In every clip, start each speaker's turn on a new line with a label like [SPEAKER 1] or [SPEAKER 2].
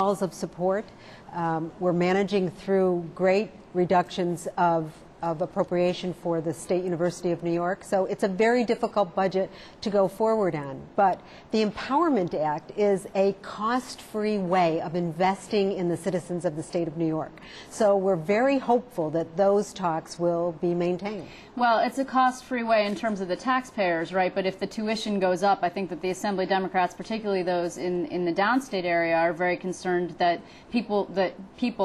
[SPEAKER 1] of support. We're managing through great reductions of appropriation for the State University of New York. So it's a very difficult budget to go forward on. But the Empowerment Act is a cost-free way of investing in the citizens of the state of New York. So we're very hopeful that those talks will be maintained.
[SPEAKER 2] Well, it's a cost-free way in terms of the taxpayers, right? But if the tuition goes up, I think that the Assembly Democrats, particularly those in the downstate area, are very concerned that people,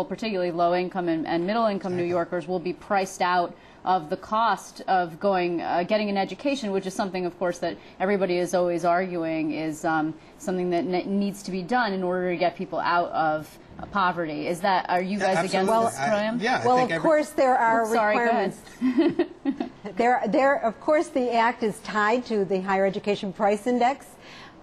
[SPEAKER 2] particularly low-income and middle-income New Yorkers, will be priced out of the cost of getting an education, which is something, of course, that everybody is always arguing is something that needs to be done in order to get people out of poverty. Are you guys against this, Graham?
[SPEAKER 3] Yeah.
[SPEAKER 1] Well, of course there are requirements. Of course, the Act is tied to the Higher Education Price Index.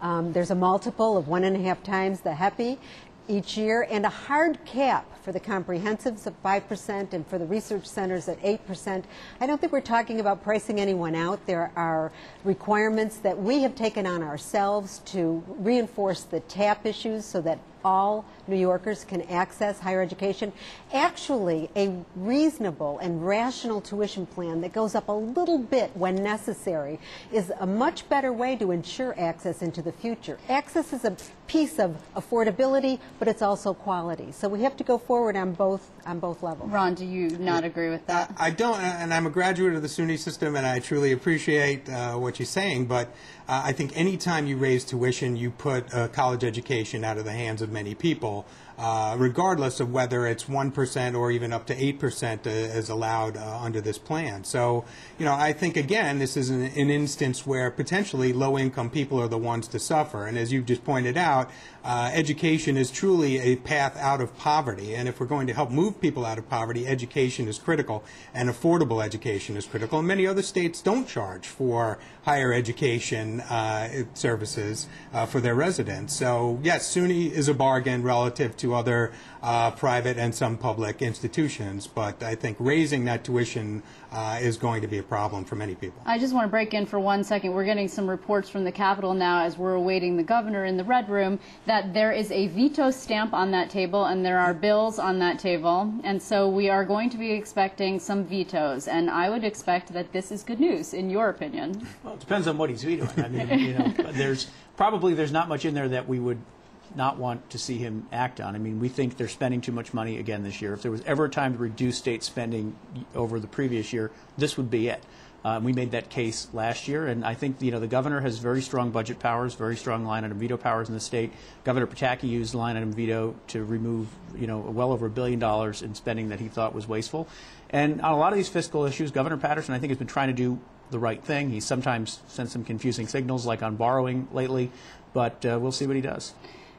[SPEAKER 1] There's a multiple of 1.5 times the HEPI each year, and a hard cap for the comprehensives of 5% and for the research centers at 8%. I don't think we're talking about pricing anyone out. There are requirements that we have taken on ourselves to reinforce the TAP issues so that all New Yorkers can access higher education. Actually, a reasonable and rational tuition plan that goes up a little bit when necessary is a much better way to ensure access into the future. Access is a piece of affordability, but it's also quality. So we have to go forward on both levels.
[SPEAKER 2] Ron, do you not agree with that?
[SPEAKER 3] I don't, and I'm a graduate of the SUNY system, and I truly appreciate what you're saying, but I think any time you raise tuition, you put college education out of the hands of many people, regardless of whether it's 1% or even up to 8% is allowed under this plan. So, I think, again, this is an instance where potentially low-income people are the ones to suffer. And as you've just pointed out, education is truly a path out of poverty. And if we're going to help move people out of poverty, education is critical, and affordable education is critical. And many other states don't charge for higher education services for their residents. So, yes, SUNY is a bargain relative to other private and some public institutions, but I think raising that tuition is going to be a problem for many people.
[SPEAKER 2] I just want to break in for 1 second. We're getting some reports from the Capitol now as we're awaiting the governor in the Red Room that there is a veto stamp on that table and there are bills on that table, and so we are going to be expecting some vetoes, and I would expect that this is good news, in your opinion.
[SPEAKER 4] Well, it depends on what he's vetoing. I mean, there's not much in there that we would not want to see him act on. I mean, we think they're spending too much money again this year. If there was ever a time to reduce state spending over the previous year, this would be it. We made that case last year, and I think the governor has very strong budget powers, very strong line item veto powers in the state. Governor Pataki used line item veto to remove well over $1 billion in spending that he thought was wasteful. And on a lot of these fiscal issues, Governor Patterson, I think, has been trying to do the right thing. He sometimes sends some confusing signals, like on borrowing lately, but we'll see what he does.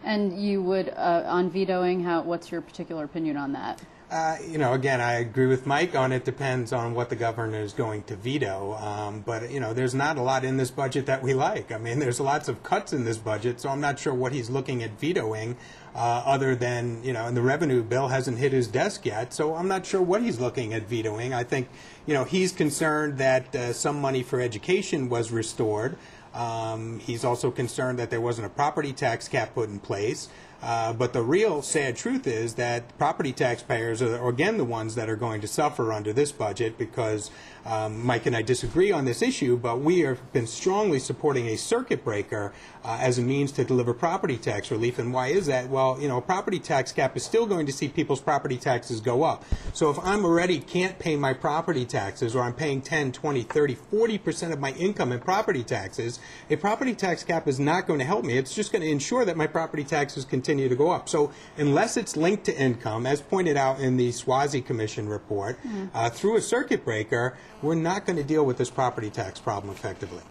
[SPEAKER 2] And you would, on vetoing, what's your particular opinion on that?
[SPEAKER 3] Again, I agree with Mike on it depends on what the governor is going to veto. But there's not a lot in this budget that we like. I mean, there's lots of cuts in this budget, so I'm not sure what he's looking at vetoing other than, and the revenue bill hasn't hit his desk yet, so I'm not sure what he's looking at vetoing. I think, he's concerned that some money for education was restored. He's also concerned that there wasn't a property tax cap put in place. But the real sad truth is that property taxpayers are again the ones that are going to suffer under this budget because Mike and I disagree on this issue, but we have been strongly supporting a circuit breaker as a means to deliver property tax relief. And why is that? Well, a property tax cap is still going to see people's property taxes go up. So if I'm already can't pay my property taxes, or I'm paying 10, 20, 30, 40% of my income in property taxes, a property tax cap is not going to help me. It's just going to ensure that my property taxes continue to go up. So unless it's linked to income, as pointed out in the Swazi Commission report, through a circuit breaker, we're not going to deal with this property tax problem effectively.